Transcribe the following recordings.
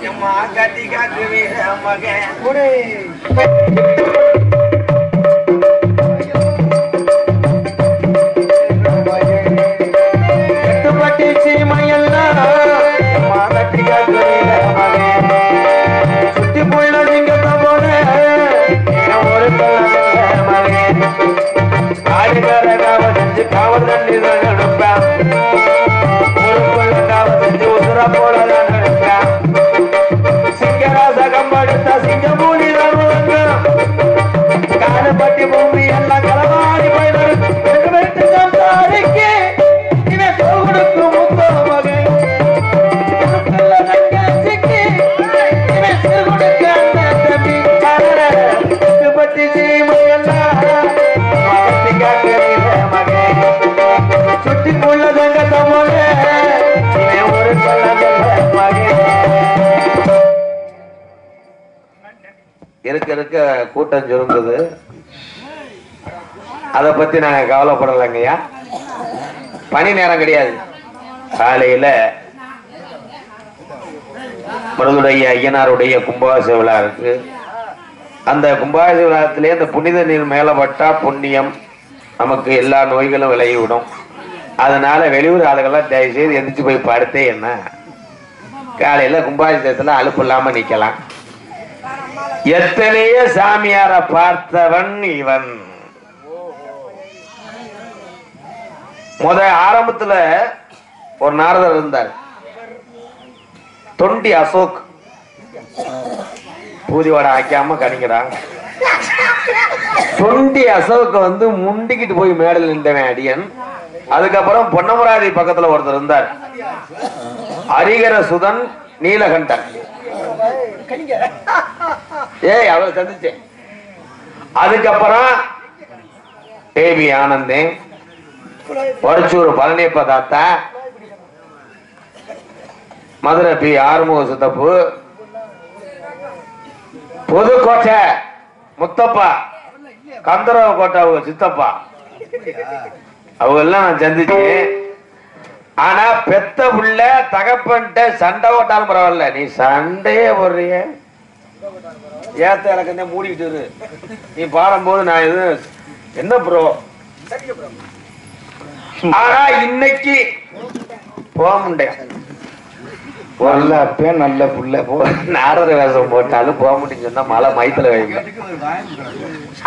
எம்மா கட்டி காக்குவே மகன் எட்டுப்பட்டி சீமையெல்லாம் எம்மா கட்டி காக்குவே மகன் சுத்தி புள்ள சிங்கத்தை போல ஒரு மகன் ஆடுகாரகாவ செஞ்சு காவல் தண்ணி எடுப்பேன் ஊருக்குள்ள செஞ்சு உசுரா போலதான் எடுப்பேன் சிங்கராச கம்படுத்த சிங்கமூலி தருவங்க காலப்பட்டி பூமி எல்லாம் களவாடி போயிட்டு சம்சாரிக்கு இவன் கொடுக்கு முத்த மகன் தங்கச்சிக்கு இவன் கொடுக்க அந்த தம்பி பட்டி சீமையெல்லாம் சுட்டி புள்ள தங்கத்தை போல ஒரு இருக்க இருக்க கூட்டம் சுருங்குது. அதை பத்தி நாங்க கவலைப்படலைங்கய்யா. பணி நேரம் கிடையாது. காலையில மருதுடைய ஐயனாருடைய கும்பாபிஷேக விழா இருக்கு. அந்த கும்பாபிஷேக விழாத்திலே அந்த புனித நீர் மேல பட்டா புண்ணியம், நமக்கு எல்லா நோய்களும் விலகிவிடும். அதனால வெளியூர் ஆளுகள்லாம் தயவு செய்து எந்திரிச்சு போய் படுத்தே என்ன காலையில கும்பாபிஷேகத்துல அலுப்பு இல்லாம நிக்கலாம். எத்தனையோ சாமியார பார்த்தவன் இவன். ஆரம்பத்துல ஒரு நாரதர் இருந்தார், தொண்டி அசோக். பூதிவாட ஆக்காம கணிக்கிறான். தொண்டி அசோக் வந்து முண்டிக்கிட்டு போய் மேடல் நின்றவன் அடியன். அதுக்கப்புறம் பொன்னமராதி பக்கத்துல ஒருத்தர் இருந்தார், ஹரிகர சுதன் நீலகண்டன். ஏய் அவரை சந்திச்சேன். அதுக்கப்புறம் ஏபி ஆனந்தே, வடச்சூர் பழனியப்ப தாத்தா, மதுரை பி ஆறுமுக சித்தப்பு, புதுக்கோட்டை முத்தப்பா, கந்தரவ கோட்டை சித்தப்பா, அவங்க எல்லாம் நான் சந்திச்சேன். ஆனா பெத்த புள்ள தகப்பன்ட்ட சண்டை ஓட்டாலும் பரவாயில்ல, நீ சண்டையே போடுறிய ஏத்த எனக்கு மூடிக்கிட்டு நீ பாடும்போது நான் எது என்ன ப்ரோ. ஆனா இன்னைக்கு போக முடியும். நல்ல புள்ள போ நாரத வேஷம் போட்டாலும் போக முடியும் சொன்னா மழை மைத்துல வைங்க.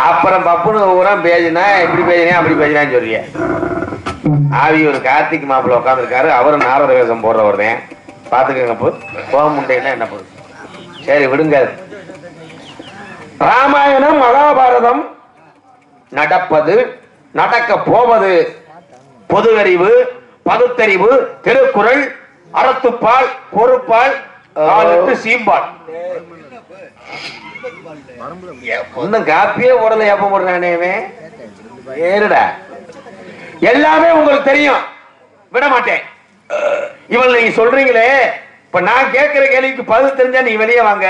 அப்புறம் பப்புனு ஊரா பேசினா இப்படி பேசினா அப்படி பேசினான்னு சொல்றிய. ஆவி ஒரு கார்த்திக் மாப்பிள்ள உட்காந்துருக்காரு, அவரும் நாரத வேஷம் போடுறவர் தான். பாத்துக்கங்க. போக முடியும்னா என்ன போகுது. சரி விடுங்க. ராமாயணம் மகாபாரதம் நடப்பது, நடக்க போவது, பொதுவறிவு, பகுத்தறிவு, திருக்குறள், அறத்துப்பால், பொறுப்பால், சீம்பால். ஒன்னும் காப்பியே உடல ஏப்ப போடுறானே ஏறுடா. எல்லாமே உங்களுக்கு தெரியும், விட மாட்டேன். இவள் நீங்க சொல்றீங்களே, இப்ப நான் கேட்கிற கேள்விக்கு பதில் தெரிஞ்சா நீங்க வெளியே வாங்க.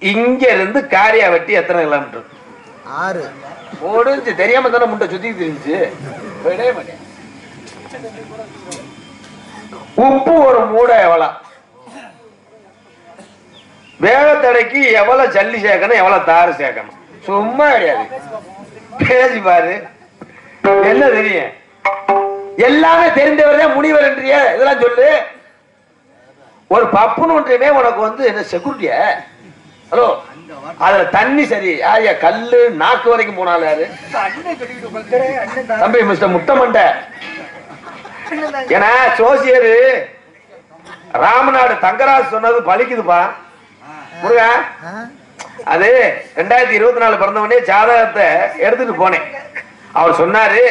இங்க இருந்து காரியா வெட்டி எத்தனை கிலோமீட்டர்? 6 ஓடுச்சு. தெரியாம தானே முட்டை சுத்தி தெரிஞ்சு. விடவே மாட்டேன். உப்பு ஒரு மூடை எவ்வளவு, வேகத்தடைக்கு எவ்வளவு ஜல்லி சேர்க்கணும், எவ்வளவு தாறு சேர்க்கணும். சும்மா கிடையாது, பேசி பாரு. என்ன தெரியும்? எல்லாமே தெரிந்தவர் தான் முனிவர் என்றிய. இதெல்லாம் சொல்லு. ஒரு பப்புன்னு ஒன்றையுமே உனக்கு வந்து என்ன செக்யூரிட்டியா? ஹலோ, அதுல தண்ணி சரி ஆயா கல்லு நாக்கு வரைக்கும் போனாலும் யாரு தம்பி மிஸ்டர் முட்டை மண்டை. ஏன்னா சோசியரு ராமநாடு தங்கராஜ் சொன்னது பலிக்குதுப்பா முருகா. அது 2024 பிறந்தவனே ஜாதகத்தை எடுத்துட்டு போனேன். அவர் சொன்னாரு,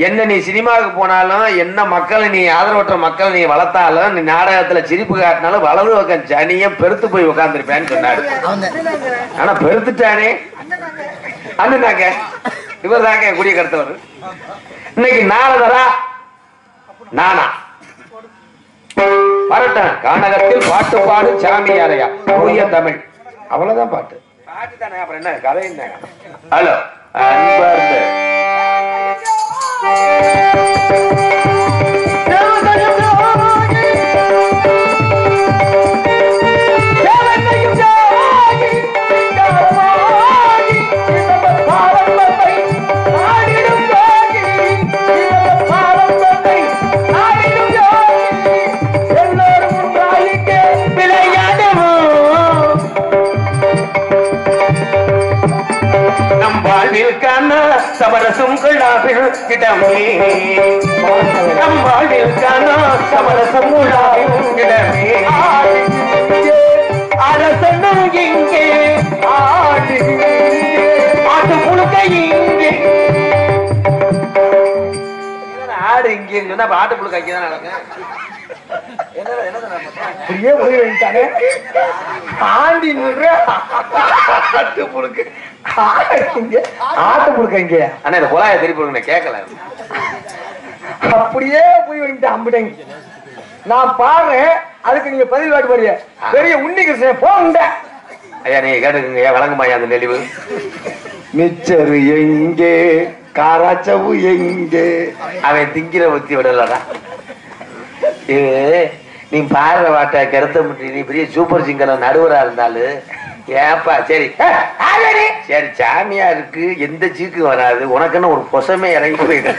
என்ன நீ சினிமாவுக்கு போனாலும், என்ன மக்களை நீ ஆதரவற்ற மக்களை நீ வளர்த்தாலும், நீ நாடகத்துல சிரிப்பு காட்டினாலும் வலது பக்கம் ஜனியம் பெருத்து போய் உட்கார்ந்துருப்பேன்னு சொன்னாரு. ஆனா பெருத்துட்டானே அண்ணனாங்க. இவர் தாங்க குடிய கருத்தவர். இன்னைக்கு நாரதரா நானா வரட்டும். கானகத்தில் பாட்டு பாடு சாமியாரையா தூய தமிழ். அவ்வளவுதான் பாட்டு. பாட்டு தானே, அப்புறம் என்ன கதை என்ன? ஹலோ அன்பார்ந்த சமரசம் கொள்ளாவில் இடமே நம்மாவில் காணா சமரசம் கொள்ளாவில் இடமே அரசனும் இங்கே ஆடு ஆட்டு புழுக்க இங்கே ஆடு இங்கே சொன்னா ஆட்டு புழுக்க இங்கே தான் நடக்கும். அப்படியே போய் வைத்தானே ஆண்டி ஆட்டு புழுக்கு ஆட்டு புழுக்க இங்க அண்ணா இந்த குழாயை திருப்பி கேட்கல. அப்படியே போய் வந்துட்டு அம்பிட்டேங்க. நான் பாடுறேன் அதுக்கு நீங்க பதில் வாட்டு போறீங்க. பெரிய உண்ணி கிருஷ்ணன் போங்க ஐயா நீங்க கேட்டுக்குங்க. வழங்குமாயா அந்த நெளிவு மிச்சரு எங்கே காராச்சவு எங்கே அவன் திங்கிற புத்தி விடலடா. நீ பாடுற வாட்ட கருத்த முட்டி நீ பெரிய சூப்பர் சிங்கர் நடுவரா இருந்தாலும் ஏப்பா சரி சரி சாமியா இருக்கு எந்த சீக்கு வராது உனக்குன்னு ஒரு பொசமே இறங்கி போயிட்டு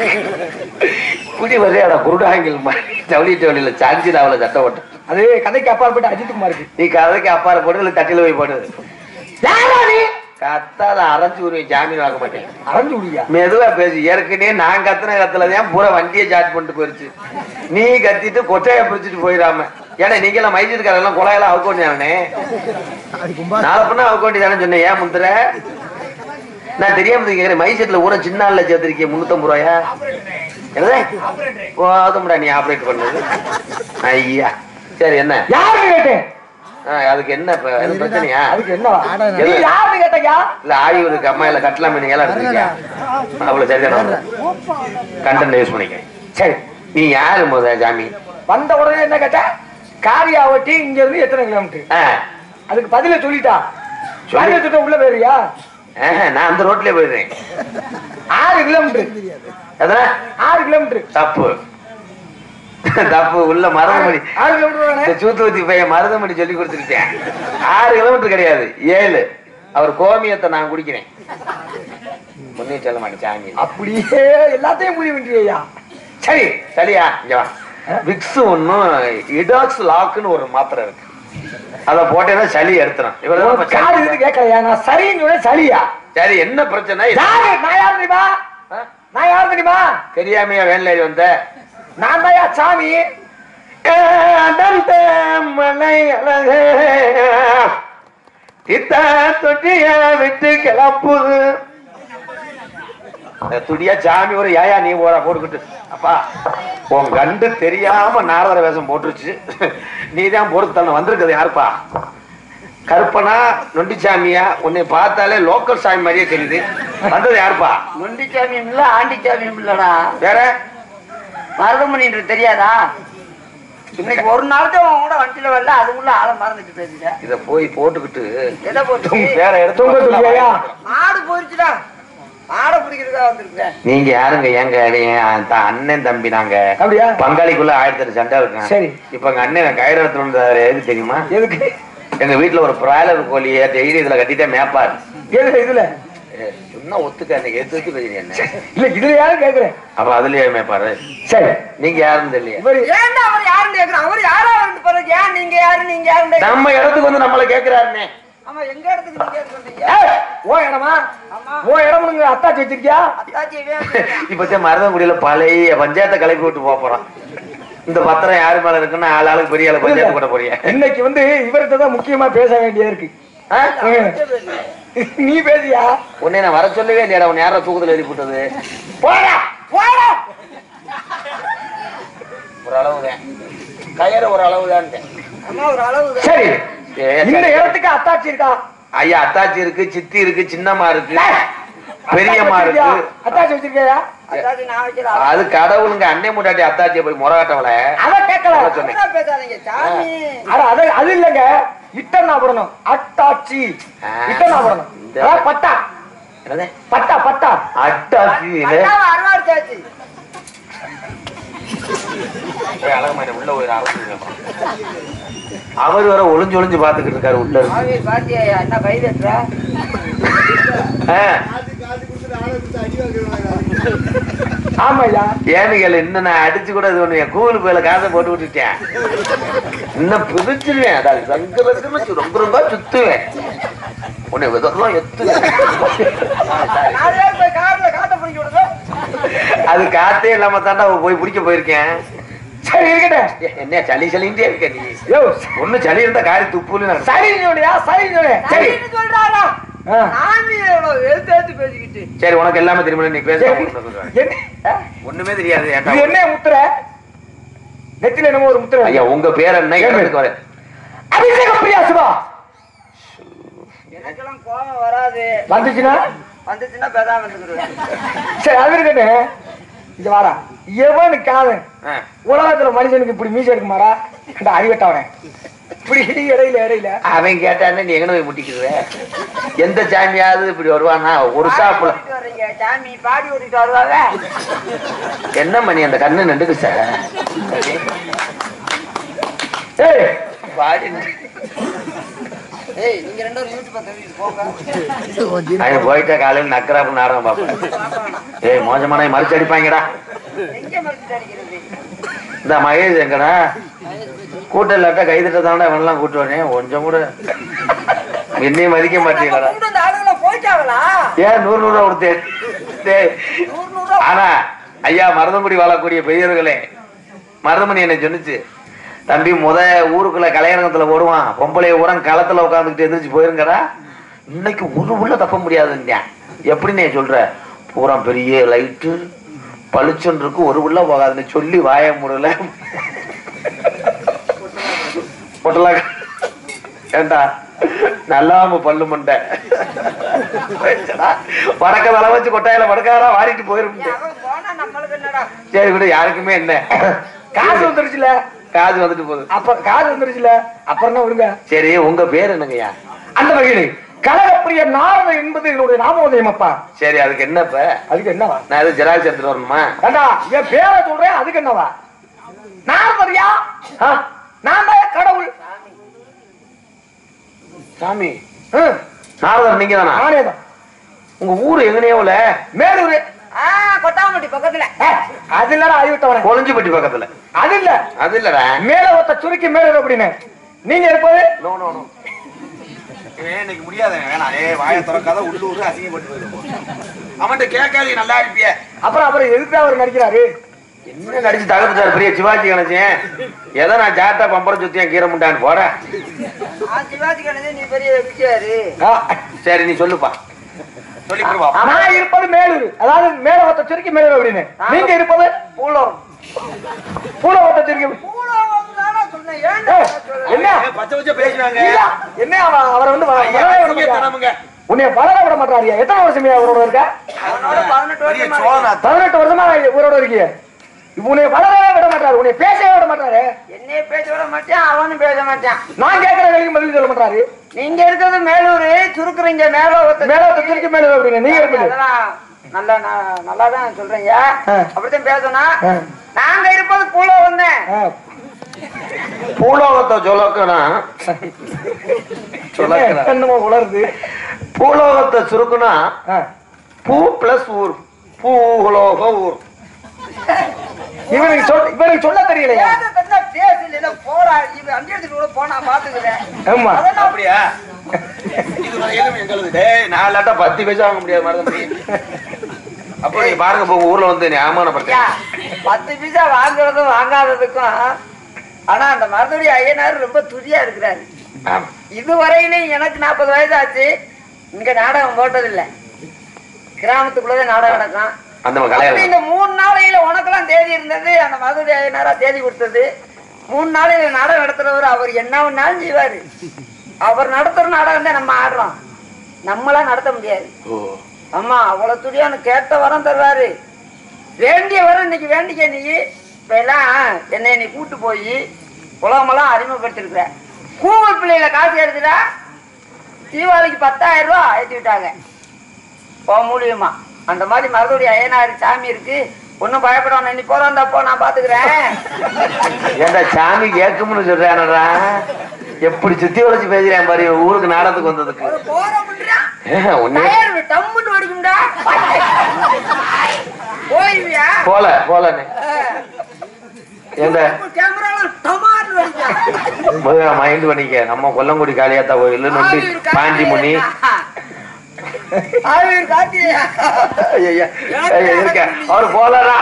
குடி வரையாட குருடாங்கில் மாதிரி ஜவுளிட்டு வழியில சாஞ்சி அவளை சட்டை ஓட்டு. அது கதைக்கு அப்பாற்பட்டு அஜித் குமாருக்கு நீ கதைக்கு அப்பாற போட்டு இல்ல தட்டில போய் போடுது கத்தால அரைஞ்சு விடுவேன். ஜாமீன் வாங்க மாட்டேன். அரைஞ்சு விடியா மெதுவா பேசு. ஏற்கனவே நான் கத்துன கத்துலதான் பூரா வண்டியை சார்ஜ் பண்ணிட்டு போயிருச்சு. நீ கத்திட்டு கொட்டையை பிடிச்சிட்டு போயிடாம. ஏன்னா நீங்க எல்லாம் மைசூர்காரெல்லாம் குழாயெல்லாம் அவுக்கோண்டியானே நாளை பண்ணா அவுக்கோண்டி தானே சொன்னேன். ஏன் முந்துற நான் தெரியாம கேக்குறேன். மைசூர்ல ஊரை சின்ன ஆள்ல சேர்த்திருக்கேன் 350 ரூபாயா போதும்டா நீ ஆப்ரேட் பண்ணது. ஐயா சரி என்ன யாரு கேட்டேன் அதுக்கு என்ன பிரச்சனையா? அதுக்கு என்ன யாரு கேட்டா இல்ல ஆய்வுக்கு அம்மா இல்ல கட்டலாம் நீங்க எடுத்துருக்கியா அவ்வளவு சரிதான கண்டென்ட் யூஸ் பண்ணிக்க. சரி நீ யாரு முத ஜாமி வந்த உடனே என்ன கேட்ட காரியாவட்டி இங்க இருந்து எத்தனை கிலோமீட்டர் அதுக்கு பதில சொல்லிட்டா சொல்லி உள்ள போயிருயா? நான் அந்த ரோட்லயே போயிடுறேன். 6 கிலோமீட்டர் அதான் 6 கிலோமீட்டர் தப்பு தப்பு உள்ள மருதமணி 6 கிலோமீட்டர் சூத்துவத்தி பையன் மருதமணி சொல்லி கொடுத்துருக்கேன். 6 கிலோமீட்டர் கிடையாது 7. அவர் கோமியத்தை நான் குடிக்கிறேன். ஒன்னே சொல்ல மாட்டேன் சாமி. அப்படியே எல்லாத்தையும் முடிவு பண்றியா? சரி சரியா இங்க வா. விக்ஸ் ஒன்னும் இடாக்ஸ் லாக்னு ஒரு மாத்திரை இருக்கு. அத போட்டேன்னா சளி எடுத்துரும். இவ்வளவு கேட்கலையா? நான் சரின்னு சளியா? சரி என்ன பிரச்சனை? நான் யாரு தெரியுமா? நான் யாரு தெரியுமா? தெரியாமையா வேலை வந்த? நான் தாயா சாமி. மலை அழக இத்த தொட்டிய விட்டு கிளப்புது துடியா சாமி ஒரு ஏயா நீ ஓரா போட்டுக்கிட்டு அப்பா உன் கண்டு தெரியாம நாரதர வேஷம் போட்டுருச்சு. நீதான் பொறுத்தன வந்திருக்குது யாருப்பா? கருப்பனா நொண்டிச்சாமியா? உன்னை பார்த்தாலே லோக்கல் சாமி மாதிரியே தெரியுது. வந்தது யாருப்பா? நொண்டிச்சாமியும் இல்ல ஆண்டிச்சாமியும் இல்லடா. வேற மருதமணி தெரியாதா? இன்னைக்கு ஒரு நாள் தான் கூட வண்டியில வரல அதுக்குள்ள ஆளை மறந்துட்டு பேசுங்க. இத போய் போட்டுக்கிட்டு எதை போட்டு வேற எடுத்து ஆடு போயிருச்சுடா. ஆடை பிடிக்கிறதுக்காக வந்திருக்கேன். நீங்க யாருங்க? எங்க அண்ணன் தம்பி நாங்க அப்படியா? பங்காளிக்குள்ள 1008 சண்டை இருக்கேன். சரி இப்ப எங்க அண்ணன் கயிறு எடுத்து வந்தாரு. எதுக்கு தெரியுமா? எதுக்கு? எங்க வீட்டுல ஒரு பிராய்லர் கோழியை டெய்லி இதுல கட்டிட்டே மேப்பாரு. எதுல? இதுல சொன்னா ஒத்துக்க எடுத்து வச்சு பேசுறீங்க என்ன? இல்ல இதுல யாரும் கேக்குறேன். அப்ப அதுலயே மேப்பாரு. சரி நீங்க யாருன்னு தெரியல. ஏன்டா அவர் யாருன்னு கேக்குறான்? அவர் யாரா இருந்து பாருங்க. ஏன் நீங்க யாரு நீங்க யாரு நம்ம இடத்துக்கு வந்து நம்மள கேக்குறாருன்னே. ஆமா எங்க இடத்துக்கு நீங்க சொல்றீங்க? ஓ இடமா? ஓ இடம் அத்தாச்சி வச்சிருக்கியா? இப்ப மருதங்குடியில பழைய பஞ்சாயத்தை கிளப்பி விட்டு போறோம். இந்த பத்திரம் யாரு மேல இருக்குன்னா ஆளுக்கு பெரிய ஆளு பஞ்சாயத்து போட போறீங்க. இன்னைக்கு வந்து இவர்கிட்ட தான் முக்கியமா பேச வேண்டியது இருக்கு. நீ பேசியா? உன்னை நான் வர சொல்லவே இல்லையா? உன்னை யாரா தூக்கத்துல எழுதி போட்டது? போடா போடா. ஒரு அளவுதான் கயிறு ஒரு அளவுதான். ஒரு அளவு. சரி இந்த இடத்துக்கு அத்தாச்சி இருக்கா? ஐயா அத்தாச்சி இருக்கு, சித்தி இருக்கு, சின்னம்மா இருக்கு, பெரியம்மா இருக்கு. அத்தாச்சி வச்சிருக்கியா? அது கடவுளுங்க. அன்னை முட்டாட்டி அத்தாச்சியை போய் முறகாட்டவள அத கேட்கல சொன்னேன். பேசாதீங்க சாமி. அது இல்லங்க இட்டனா போடணும். அத்தாச்சி இட்டனா போடணும். பட்டா பட்டா பட்டா அட்டாச்சி அறுவாடு சாச்சி உள்ள ஒரு அவர் வர ஒளிஞ்சு ஒளிஞ்சு பாத்துக்கிட்டு இருக்காரு உள்ள. பாத்தியா என்ன கை தட்டுற? ஆமாய்யா ஏனுகள் இன்னும் நான் அடிச்சு கூட இது ஒண்ணு கூகுள் பேல காசை போட்டு விட்டுட்டேன். இன்னும் பிரிச்சிருவேன். அதாவது சங்கரக்கு ரொம்ப ரொம்ப சுத்துவேன். உன்னை விதெல்லாம் எத்துவேன். கார்ல காட்ட அது காத்தே இல்லாம தாண்டா போய் பிடிக்க போயிருக்கேன். சரி இருக்கட்டும். என்ன சளி சளின்ட்டே இருக்க நீ? யோ ஒண்ணு சளி இருந்தா காரி துப்புன்னு சரி சொல்லியா? சரி சொல்லு. சரி சொல்றாரா? எழுத்து பேசிக்கிட்டு சரி உனக்கு எல்லாமே தெரியுமா? நீ பேச என்ன ஒண்ணுமே தெரியாது. இது என்ன முத்திர? நெத்தில என்னமோ ஒரு முத்திர. ஐயா உங்க பேர் என்ன? எனக்கு வரேன். அபிஷேக பிரியா சிவா. எனக்கெல்லாம் கோபம் வராது. வந்துச்சுன்னா பேசாம இருந்துக்கிறேன். சரி அது இருக்கட்டும். இங்க வாரா எவனுக்காவது உலகத்துல மனுஷனுக்கு இப்படி மீசை இருக்குமாடா? அறிவட்டவனே இப்படி இடையில அவன் கேட்டானே நீ எங்கன போய் முட்டிக்கிற? எந்த சாமியாவது இப்படி வருவானா? ஒரு சாப்பிட சாமி பாடி ஓடிட்டு வருவாங்க. என்ன மணி அந்த கண்ணு நண்டுக்கு சார் பாடி நீங்க ரெண்டு யூடியூப் போங்க. போயிட்டா காலையில் நக்கராப்பு நாடகம் பார்ப்பேன். மோசமான மறைச்சு அடிப்பாங்கடா. இந்த மகேஷ் எங்கடா? கூட்டம் இல்லாட்டா கைதிட்ட தானே அவனெல்லாம் கூட்டு வரேன். கொஞ்சம் கூட என்னையும் மதிக்க மாட்டீங்களா? ஏன் 100 ரூபா கொடுத்தேன். ஆனா ஐயா மருதங்குடி வாழக்கூடிய பெரியவர்களே, மருதமணி என்ன சொன்னிச்சு, தம்பி ஊருக்குள்ள கலையரங்கத்துல ஓடுவான், பொம்பளை ஊரம் களத்துல உட்காந்துக்கிட்டு எந்திரிச்சு போயிருங்கடா. இன்னைக்கு ஒரு உள்ள தப்ப முடியாதுங்க. எப்படின்னு சொல்ற? பூரா பெரிய லைட்டு பளிச்சுன்னு இருக்கு, ஒரு உள்ள போகாதுன்னு சொல்லி வாய முடல ஏண்டா நல்லாம பல்லு மண்டை வடக்க தலை வச்சு கொட்டாயில வடக்காரா வாரிட்டு போயிரும். சரி விட, யாருக்குமே என்ன காசு வந்துருச்சுல. காது வந்துட்டு போகுது. அப்ப காது வந்துருச்சுல, அப்புறம் என்ன விடுங்க. சரி உங்க பேர் என்னங்கய்யா? அந்த வகையில கழகப்பிரிய நாரத என்பது என்னுடைய நாமோதயம் அப்பா. சரி அதுக்கு என்னப்ப? அதுக்கு என்னவா? நான் எது ஜெராக்ஸ் எடுத்துட்டு வரணுமா? ஏண்டா என் பேரை சொல்றேன், அதுக்கு என்னவா? நாரதரியா? நான் தான் கடவுள் சாமி. நாரதர் நீங்க தானா? நானே தான். உங்க ஊரு எங்கனையோல? மேலூர். கொட்டாம்பட்டி பக்கத்துல. அது இல்லடா அறிவித்தவன. கொளஞ்சிப்பட்டி பக்கத்துல. அது இல்ல. அது இல்லடா. மேல ஒத்த சுருக்கி மேல அப்படின்னு. நீங்க இருப்பது? No no no. இன்னைக்கு முடியாது. வேணாம். வாயை திறக்காத, உள்ளூர் அசிங்கப்பட்டு போயிடும். அவன்கிட்ட கேட்காது நல்லா இருப்பிய. அப்புறம் எதுக்கு அவர் நடிக்கிறாரு? என்ன நடிச்சு தகர்த்துட்டாரு பெரிய சிவாஜி கணேசன். ஏதோ நான் ஜாட்டா பம்பரம் சுத்தியா கீரை முண்டான்னு போறேன். சிவாஜி கணேசன் நீ பெரிய விஜயாரு. சரி நீ சொல்லுப்பா. நான் இருப்பது மேலூர், அதாவது மேல ஒத்த சுருக்கி மேலூர் அப்படின்னு. நீங்க இருப்பது பூலோகம். பூலோகத்தை சுருக்கி என்ன பச்சை பச்சை பேசுறாங்க. என்ன அவரை வந்து உன்னைய வளர விட மாட்டாரியா? எத்தனை வருஷமே அவரோட இருக்க? 18 வருஷமா இவரோட இருக்கீங்க. உன்னைய வளரவே விட மாட்டாரு, உன்னைய பேசவே விட மாட்டாரு. என்னைய பேச விட மாட்டேன், அவனும் பேச மாட்டான். நான் கேட்கிற வேலைக்கு பதில் சொல்ல மாட்டாரு. நீங்க இருக்கிறது மேலூர், சுருக்குறீங்க மேல சுருக்கி மேலூர் அப்படின்னு. நீங்க இருக்குது நல்லாதான் சொல்றீங்க. அப்படித்தான் பேசணும். நாங்க இருப்பது பூலோகம் தான். பூலோகத்தை சொல்லக்கணும். என்னமோ உலருது. பூலோகத்தை சுருக்குனா பூ பிளஸ் ஊர். பூலோக ஊர். இவனுக்கு சொல்ல தெரியலையா? போறா போனா பாத்துக்கிறேன். அப்படியா? 10 பைசா வாங்க முடியாது மாதிரி. அப்ப நீ பாருங்க ஊர்ல வந்து அவமானப்படுத்த. 10 பைசா வாங்குறதும் வாங்காததுக்கும். ஆனா அந்த மருதடி ஐயனார் ரொம்ப துதியா இருக்கிறாரு. இதுவரையிலும் எனக்கு 40 வயசு ஆச்சு. இங்க நாடகம் போட்டதில்லை. கிராமத்துக்குள்ளதான் நாடகம் நடக்கும். இந்த 3 நாளையில உனக்கெல்லாம் தேதி இருந்தது. அந்த மருதடி ஐயனாரா தேதி கொடுத்தது. 3 நாளையில நாடகம் நடத்துறவர். அவர் என்ன ஒன்னாலும் செய்வாரு. அவர் நடத்துற நாடகம் தான் நம்ம ஆடுறோம். நம்மளாம் நடத்த முடியாது. ஆமா, அவ்வளவு துடியானு கேட்ட வரம் தருவாரு. வேண்டிய வரம் இன்னைக்கு வேண்டிக்க. நீ இப்ப எல்லாம் என்னை நீ கூட்டு போய் உலகமெல்லாம் அறிமுகப்படுத்திருக்கிற. கூகுள் பிள்ளையில காசு எடுத்துட்டா தீபாவளிக்கு 10,000 ரூபாய் ஏற்றி விட்டாங்க மூலியமா. அந்த மாதிரி மருதோடி ஐயனார் சாமி இருக்கு. ஒன்னும் பயப்படணும். நீ போறாந்தப்போ நான் பாத்துக்கிறேன். ஏண்டா சாமி கேட்கும்னு சொல்றானடா. எப்படி சுத்தி வளைச்சு பேசுறேன் பாரு. ஊருக்கு நாடகத்துக்கு வந்ததுக்கு போல மைண்ட் பண்ணிக்க. நம்ம கொல்லங்குடி காளியாத்தா கோயில், பாண்டி முனி, இருக்க அவரு போலடா.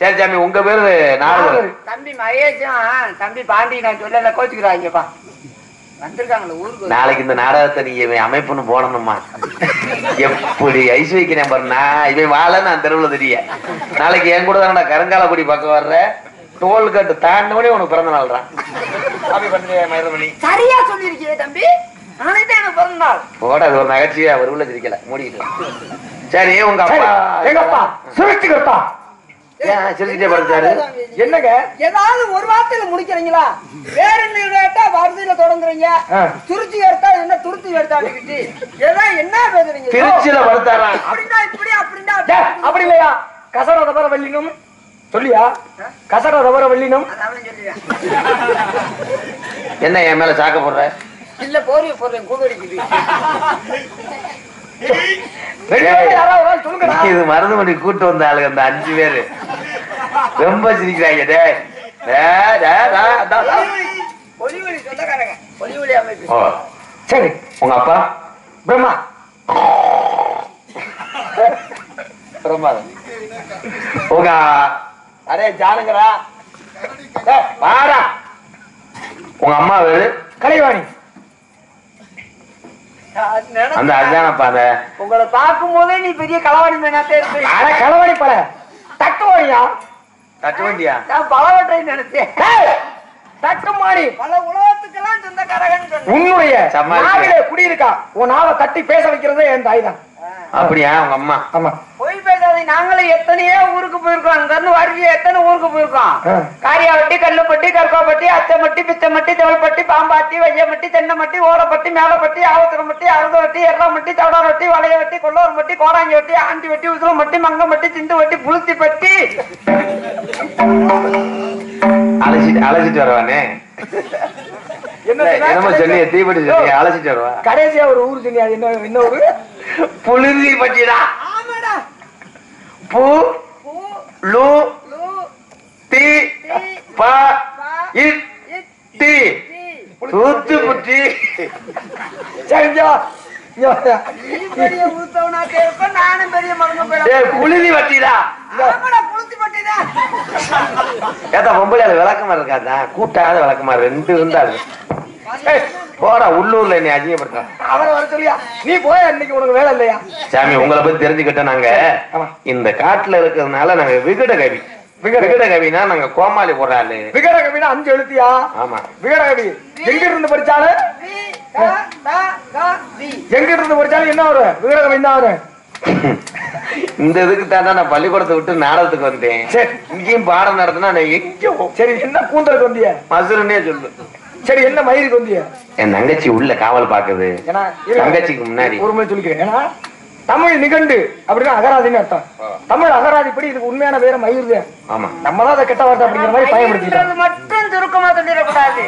சரி சாமி, உங்க பேரு நாரதர். தம்பி மகேஷும் தம்பி பாண்டி நான் சொல்ல கோச்சுக்கிறாங்கப்பா வந்திருக்காங்களே ஊருக்கு. நாளைக்கு இந்த நாடகத்தை நீங்க அமைப்புன்னு போடணுமா? எப்படி ஐஸ் வைக்கிறேன் பாருண்ணா. இவன் வாழ நான் தெருவுல தெரிய. நாளைக்கு என் கூட தானடா கருங்காலக்குடி பக்கம் வர்ற. டோல் கட்டு தாண்டவனே உனக்கு பிறந்த நாள்றான். அப்படி பண்றியா மயிரமணி? சரியா சொல்லிருக்கே தம்பி, நாளைக்கு தான் எனக்கு பிறந்த நாள். போட அது ஒரு நகைச்சுவையா ஒரு உள்ள சிரிக்கல மூடிட்டு. சரி, உங்க அப்பா எங்க அப்பா சுருச்சுக்கா சிரிச்சுட்டே படிச்சாரு. என்னங்க ஏதாவது ஒரு வார்த்தையில முடிக்கிறீங்களா? வேற என்ன கேட்டா வார்த்தையில தொடங்குறீங்க. துருச்சி எடுத்தா என்ன துருச்சி எடுத்தாடிக்கிட்டு ஏதாவது என்ன பேசுறீங்க? திருச்சியில படுத்தாரா? அப்படின்னா இப்படி அப்படின்னா அப்படி இல்லையா? கசட தவற வல்லினும் சொல்லியா? கசட தவற வல்லினும் என்ன என் மேல சாக்க போடுற? இல்ல போறிய போடுறேன் கூதடிக்குது. இது மருதுமணி கூட்டு வந்த ஆளுங்க அந்த 5 பேரு ரொம்ப சிரிக்கிறாங்க. ஒளிவொலி சொந்தக்காரங்க, ஒளிவொலி அமைப்பு. சரி, உங்க அப்பா பிரம்மா பிரம்மாதம். உங்க அரே ஜானுங்கடா வாடா. உங்க அம்மா வேறு கலைவாணி. அந்த அதானப்பா. உங்களை பார்க்கும் போதே நீ பெரிய களவாணி மேனாத்தே இருக்கு. களவாணி பல தட்டுவாணியா? தட்டு வண்டியா? நான் பலவற்றை நினைச்சேன். தட்டுமாணி பல உலகத்துக்கெல்லாம் சொந்தக்காரகன்னு சொன்னேன். உன்னுடைய சமாளிக்க. நாவிலே குடியிருக்கா. உன் நாவை தட்டி பேச வைக்கிறதே என் தாய் தான். அப்படியா? உங்க அம்மா? ஆமா. போய் பேசாதே. நாங்களும் எத்தனையோ ஊருக்கு போயிருக்கோம். அங்க இருந்து வருகிய எத்தனை ஊருக்கு போயிருக்கோம். காரியாவட்டி, கல்லுப்பட்டி, கற்காப்பட்டி, அச்சமட்டி, பிச்சமட்டி, தேவல்பட்டி, பாம்பாட்டி, வையமட்டி, தென்னமட்டி, ஓரப்பட்டி, மேலப்பட்டி, ஆவத்திரமட்டி, அருந்தவட்டி, எர்ரமட்டி, தவடாரட்டி, வளையவட்டி, கொல்லூர்மட்டி, கோடாங்கி வட்டி, ஆண்டி வட்டி, உசுலமட்டி, மங்கமட்டி, சிந்து வட்டி, புளுத்தி பட்டி. அழைச்சிட்டு வருவானே. என்னமோ சொல்லி தீபடி சொல்லி அழைச்சிட்டு வருவா. கடைசியா ஒரு ஊர் சொன்னியா? என்ன ஊரு? புழுதி பட்டிடா. பூ லு தி ப இ தூத்துக்குடி. நானும் பெரிய புழுதி வட்டிடா. ஏதா பொம்பளை விளக்கமா இருக்காதா? கூட்டாத விளக்கமா 2 இருந்தாரு. போடா உள்ளூர்ல நீ அதிகப்படுத்த. அவரை வர சொல்லியா? நீ போய இன்னைக்கு உனக்கு வேலை இல்லையா? சாமி, உங்களை பத்தி தெரிஞ்சுக்கிட்டோம். நாங்க இந்த காட்டுல இருக்கிறதுனால நாங்க விகட கவி. விகட கவினா நாங்க கோமாளி போடுறாரு. விகட கவினா 5 எழுத்தியா? ஆமா. விகட கவி எங்க இருந்து படிச்சாலும் எங்க இருந்து படிச்சாலும் என்ன வரும்? விகட கவி தான் வரும். இந்த இதுக்கு தாண்டா நான் பள்ளிக்கூடத்தை விட்டு நாடகத்துக்கு வந்தேன். சரி, இங்கேயும் பாடம் நடத்தினா நான் எங்கேயோ. சரி, என்ன கூந்தலுக்கு வந்திய? மசுருன்னே சொல்லு. சரி, என்ன மயிருக்கு வந்திய? என் தங்கச்சி உள்ள காவல் பாக்குது. தங்கச்சிக்கு முன்னாடி ஒரு முறை சொல்லிக்கிறேன். ஏன்னா தமிழ் நிகண்டு அப்படின்னா அகராதின்னு அர்த்தம். தமிழ் அகராதி படி இதுக்கு உண்மையான பேர மயிர். ஆமா, நம்மதான் அதை கெட்ட வார்த்தை அப்படிங்கிற மாதிரி பயன்படுத்திட்டோம். மட்டும் சுருக்கமா சொல்லிடக்கூடாது.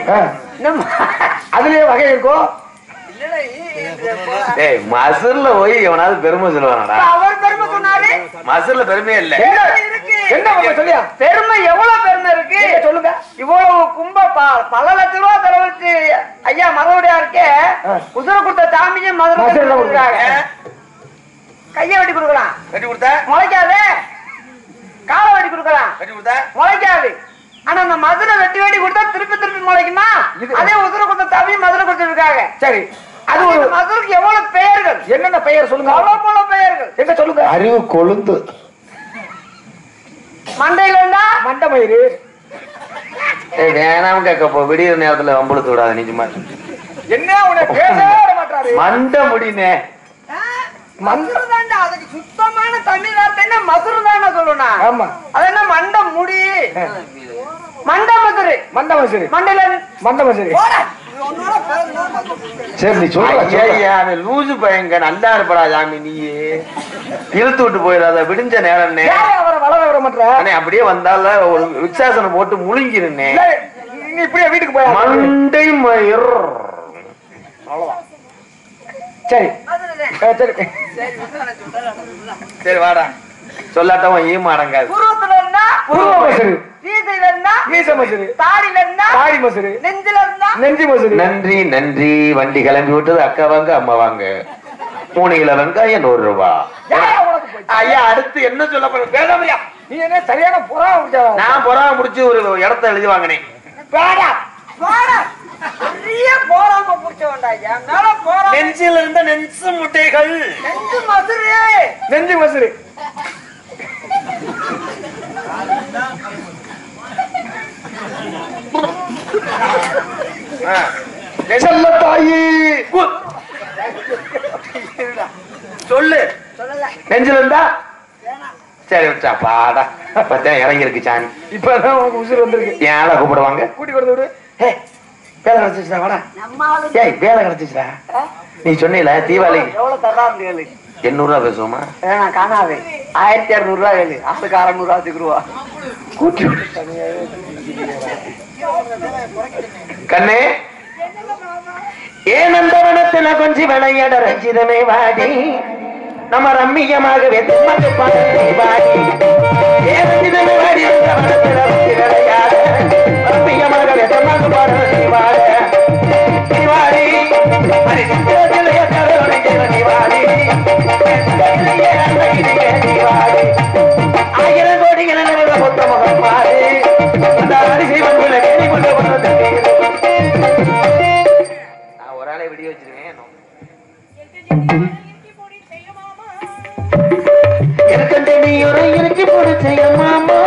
அதுலயே வகை இருக்கும். மசுர்ல போய் எவனாவது பெருமை சொல்லுவானடா? அவர் பெருமை சொன்னாரு. மசுர்ல பெருமையே இல்ல. என்ன சொல்லியா? பெருமை எவ்வளவு பெருமை இருக்கு சொல்லுங்க. இவ்வளவு கும்ப பல லட்ச ரூபா செலவழிச்சு ஐயா மறுபடியா இருக்கே குதிரை கொடுத்த சாமியும் மதுரை கொடுக்குறாங்க. கைய வெட்டி கொடுக்கலாம். வெட்டி கொடுத்தா முளைக்காது. காலை வெட்டி கொடுக்கலாம். வெட்டி கொடுத்தா முளைக்காது. ஆனா அந்த மதுரை வெட்டி வெட்டி கொடுத்தா திருப்பி திருப்பி முளைக்குமா? அதே உதிரை கொடுத்த சாமியும் மதுரை கொடுத்துருக்காங்க. சரி, அது ஒரு மதுரைக்கு எவ்வளவு பெயர்கள். என்னென்ன பெயர் சொல்லுங்க. அவ்வளவு பெயர்கள். என்ன சொல்லுங்க? அறிவு கொழுந்து. மண்டையில இருந்தா மண்டை மயிறு. வேணாம் கேட்க போ. விடிய நேரத்துல வம்புழுத்து விடாது. நிஜமா என்ன உன்னை பேசவே மாட்டாரு. மண்டை முடினே. மதுரை தாண்டா. அதுக்கு சுத்தமான தமிழ் வார்த்தை மதுரை தானே சொல்லணும். ஆமா, அது என்ன மண்டை முடி. மண்டை மதுரை. மண்டை மசுரி. மண்டையில மண்டை மசுரி. சரி, நீ சொல்ல. லூசு பையங்க நல்லா இருப்படா சாமி. நீ இழுத்து விட்டு போயிடாத. விடிஞ்ச நேரம் அவரை வளர விட மாட்டேன். அப்படியே வந்தால ஒரு விசாசனம் போட்டு முழுங்கிருந்தேன். நீ இப்படியே வீட்டுக்கு போய் மண்டை மயிர். அவ்வளவுதான். சரி சரி சரி, வாடா. சொல்லாட்டவன் ஈம அடங்காது. புருவத்துல இருந்தா புருவ மசுரு. வீதியில இருந்தா மீச மசுரு. தாடியில இருந்தா தாடி மசுரு. நெஞ்சில இருந்தா நெஞ்சி மசுரு. நன்றி நன்றி. வண்டி கிளம்பி விட்டது. அக்கா வாங்க, அம்மா வாங்க. 3 கிலோ வெங்காயம் 100 ரூபாய். உனக்கு போய் ஐயா அடுத்து என்ன சொல்ல போற பேசாமையா? நீ என்ன சரியான புறா முடிச்சா? நான் பொறாம முடிச்சு ஒரு இடத்த எழுதி வாங்கினேன். வேடா பெரிய போராம புடிச்ச வேண்டாம். என் மேல போறா நெஞ்சில் இருந்த நெஞ்சு முட்டைகள் நெஞ்சு மசுரு செல்ல தாயி சொல்லு. நெஞ்சில் இருந்தா சரி வச்சா பாடா பத்தேன் இறங்கி இருக்கு சாமி. இப்பதான் உனக்கு உசுறு வந்திருக்கு. என் ஆளை கூப்பிடுவாங்க. கூட்டி கொடுத்து விடு. வேலை கிடைச்சிச்சுடா வாடா. ஏய் வேலை கிடைச்சிச்சுடா. நீ சொன்னீல தீபாவளி எவ்வளவு தர்றான்னு கேளு. 800 ரூபா பேசுவோமா? காணாது 1200 ரூபா கேளு. அதுக்கு 600 ரூபா வச்சுக்கிடுவா. கூட்டி கண்ணே ஏன் நந்தவனத்துல கொஞ்சம் விளையாட ரஞ்சிதமே வாடி நம்ம ரம்மியமாக வாடி ஏன் ரஞ்சிதமே வாடி நந்தவனத்துல கொஞ்சம் விளையாட ரம்மியமாக வெத்தமாக பாடி வாட வாடி ஆயிரம் கோடிகள் மொத்த முகம் பாரு அந்த அரிசி வந்து கேள்வி கொண்டு போனது. நான் ஒரு ஆளை விடிய வச்சிருக்கேன். இருக்கண்ட நீ ஒரு இருக்கு போடு செய்ய மாமா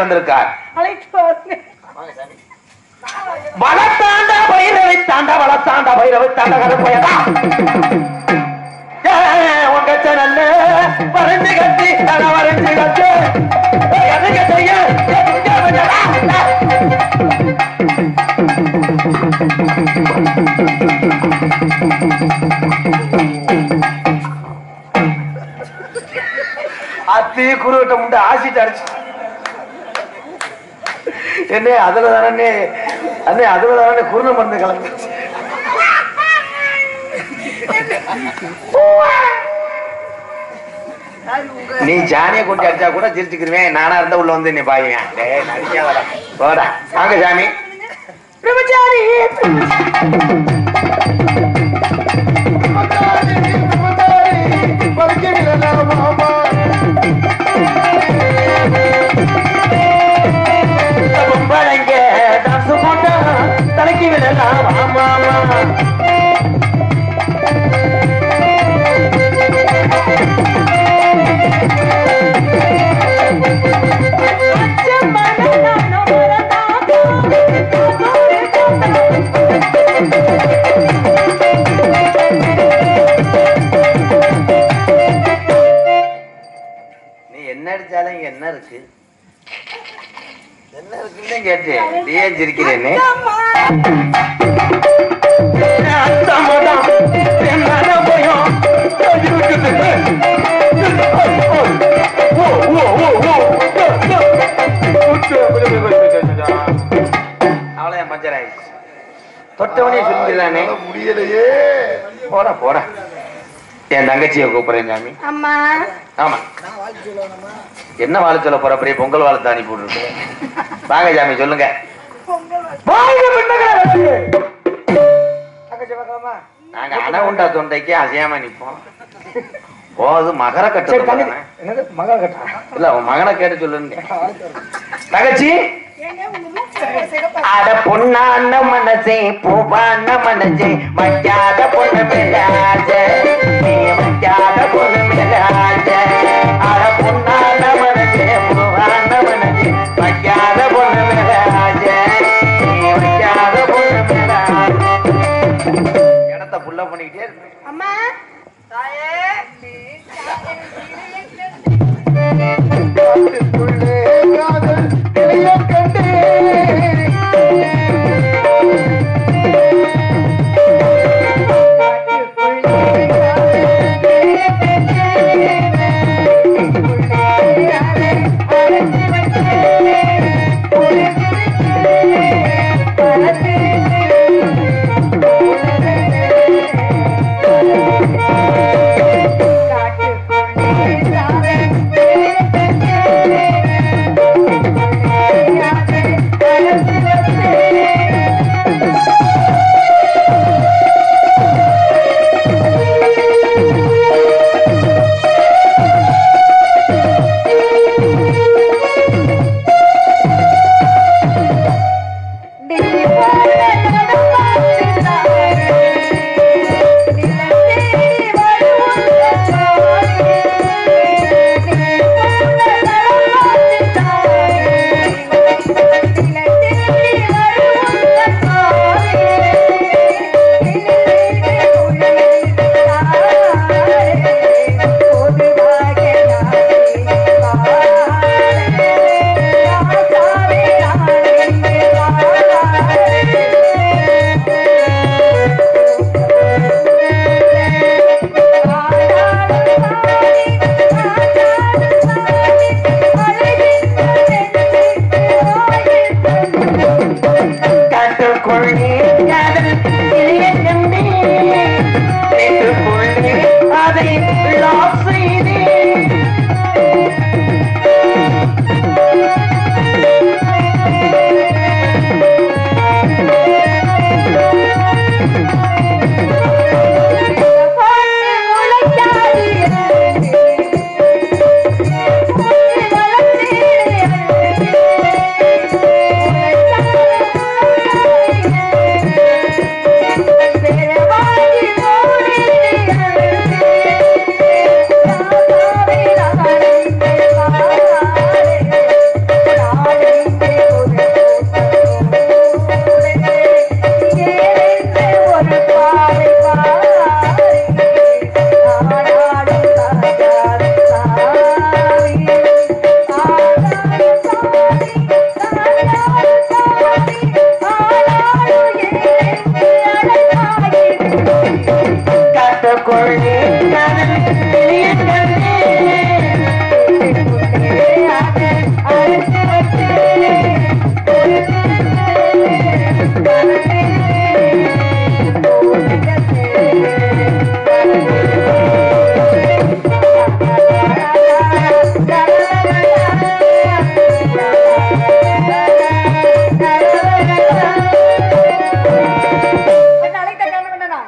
வந்திருக்கார். வளத்தாண்டா பைரவை தாண்டா வளத்தாண்டா பைரவை தாண்டா கருப்பையதா உங்க நல்ல வரைஞ்சு கட்டி வரைஞ்சு கட்டு எதுக்கு செய்ய அத்தி குருவிட்ட முண்டு ஆசிட்டு அடிச்சு என்ன அதுல தானே அண்ணே அதுல தானே குருண மருந்து கலந்து நீ ஜானியை கொண்டு அடிச்சா கூட சிரிச்சுக்கிருவேன். நானா இருந்தா உள்ள வந்து நீ பாயுவேன். நடிக்காதடா போடா வாங்க சாமி. தலைக்கு விடலாம் ஆமா நீ என்ன அடிச்சாலும் இங்க என்ன இருக்கு என்ன இருக்குன்னு கேட்டேன். நீயே சிரிக்கிறேன்னு அவ்வளவு பஞ்சர் ஆயிடுச்சு. தொட்டவனே சொல்லிடுறானே முடியலையே. போடா போடா என் தங்கச்சியை கூப்பிடுறேன் சாமி. அம்மா ஆமா என்ன வாழ சொல்ல போற? அப்படியே பொங்கல் வாழ தானி போட்டு வாங்க சாமி சொல்லுங்க. நாங்க அணை உண்டா தொண்டைக்கு அசையாம நிப்போம். ஓ அது மகர சரி கட்டு தங்கச்சி என்னது மகா கட்டா இல்ல அவன் மகனை கேட்டு சொல்லுங்க தங்கச்சி அட பொண்ணான மனசே பூவான மனசே மச்சாத பொண்ணு மேலாஜ நீ மச்சாத பொண்ணு மேலாஜ அட பொண்ணான மனசே பூவான மனசே மச்சாத பொண்ணு மேலாஜ நீ மச்சாத பொண்ணு மேலாஜ இடத்த புள்ள பண்ணிக்கிட்டே இருக்கு அம்மா தாயே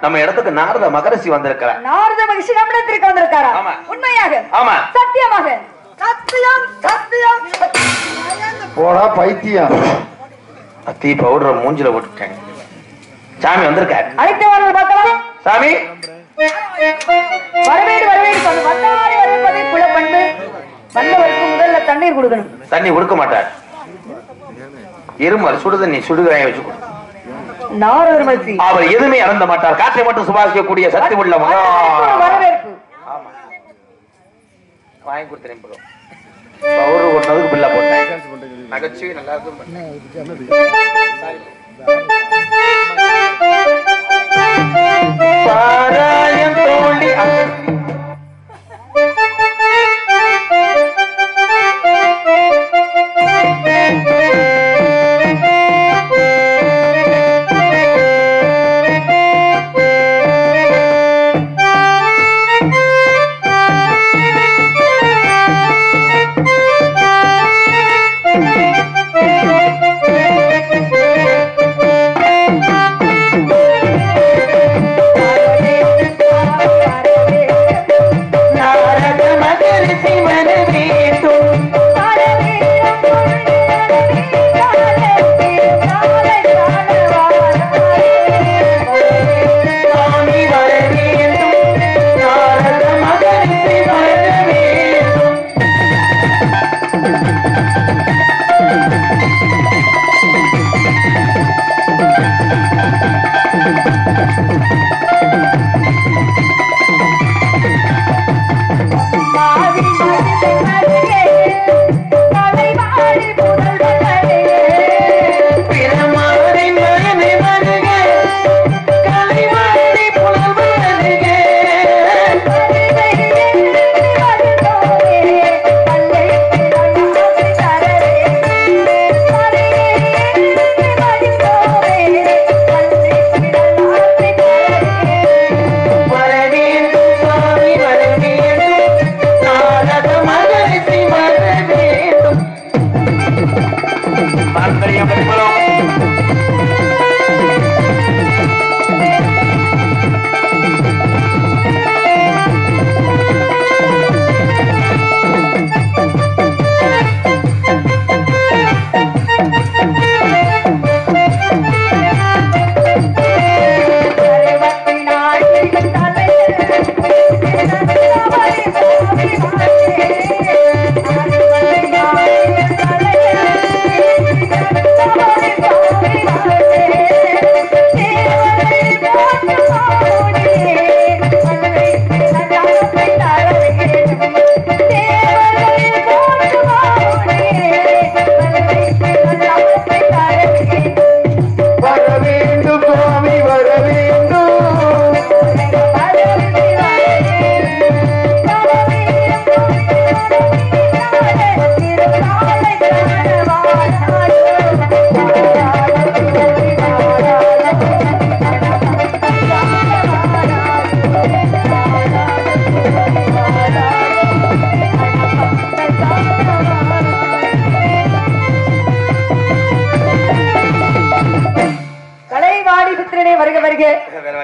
நம்ம இடத்துக்கு நாரத மகரிஷி வந்திருக்கிறார். நாரத மகரிஷி நம்மிடத்திற்கு வந்திருக்காரா? ஆமா. உண்மையாக? ஆமா. சத்தியமாக? சத்தியம் சத்தியம். போடா பைத்தியம். அத்தி பவுடர் மூஞ்சில போட்டுட்டாங்க. சாமி வந்திருக்காரு. அழைத்து வாருங்கள் பார்க்கலாம். சாமி வரவேடு வரவேடு சொல்லு. வந்தாரை வரவேற்பதை குல பண்பு. வந்தவருக்கு முதல்ல தண்ணீர் கொடுக்கணும். தண்ணி கொடுக்க மாட்டார். இருமல் சுடு தண்ணி சுடுகாய வச்சு கொடு. நாரதர் மகரிஷி அவர் எதுவுமே அறந்த மாட்டார். காற்றை மட்டும் சுவாசிக்கக்கூடிய சக்தி உள்ள வரவேற்பு. வாங்கி கொடுத்தேன் ப்ரோ. பவுடர் ஓட்டுனதுக்கு பில்லா போட்டேன். நகைச்சுவை நல்லா இருக்கும். பாராயம் தோண்டி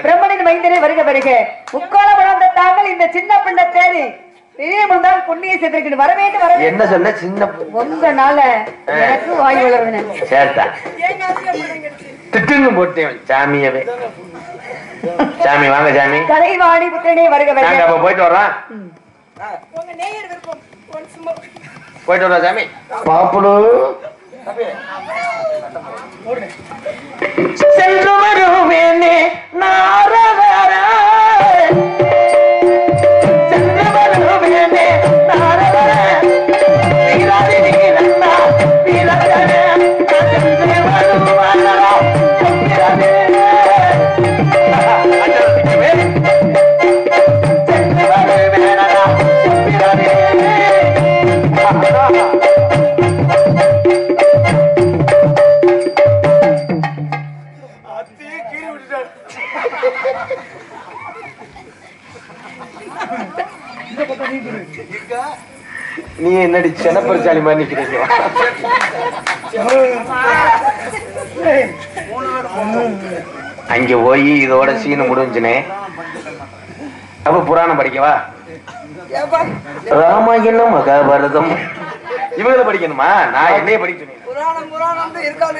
பிரம்மனின் மைந்தனே வருக வருக. முக்கால வளர்ந்த தாங்கள் இந்த சின்ன பிள்ளை தேடி இருந்தால் புண்ணிய சேர்த்திருக்கு வர வேண்டும் வர என்ன சொன்ன சின்ன உங்கனால எனக்கு வாய் வளர்ந்தேன் சேர்த்தா திட்டுன்னு போட்டேன் சாமியவே. சாமி வாங்க சாமி. கலைவாணி புத்திரனே வருக வருக. நாங்க அப்ப போயிட்டு வர்றோம். போயிட்டு வர்றோம் சாமி. பாப்புடு சென்று வருவேனே நாரதர சென்று வருவேனே நாரதர வீராதி வீரண்ணா வீரதர சென்று வருவாரா செம்பிரதே சென்று வருவேனரா செம்பிரதே. நீ என்னடி செனப்பரிச்சாலி மாதிரி நிக்கிறீங்க? அங்க போய் இதோட சீனு முடிஞ்சுனே அப்ப புராணம் படிக்கவா? ராமாயணம் மகாபாரதம் இவங்களை படிக்கணுமா? நான் என்னைய படிக்க சொன்னேன். புராணம் இருக்காது.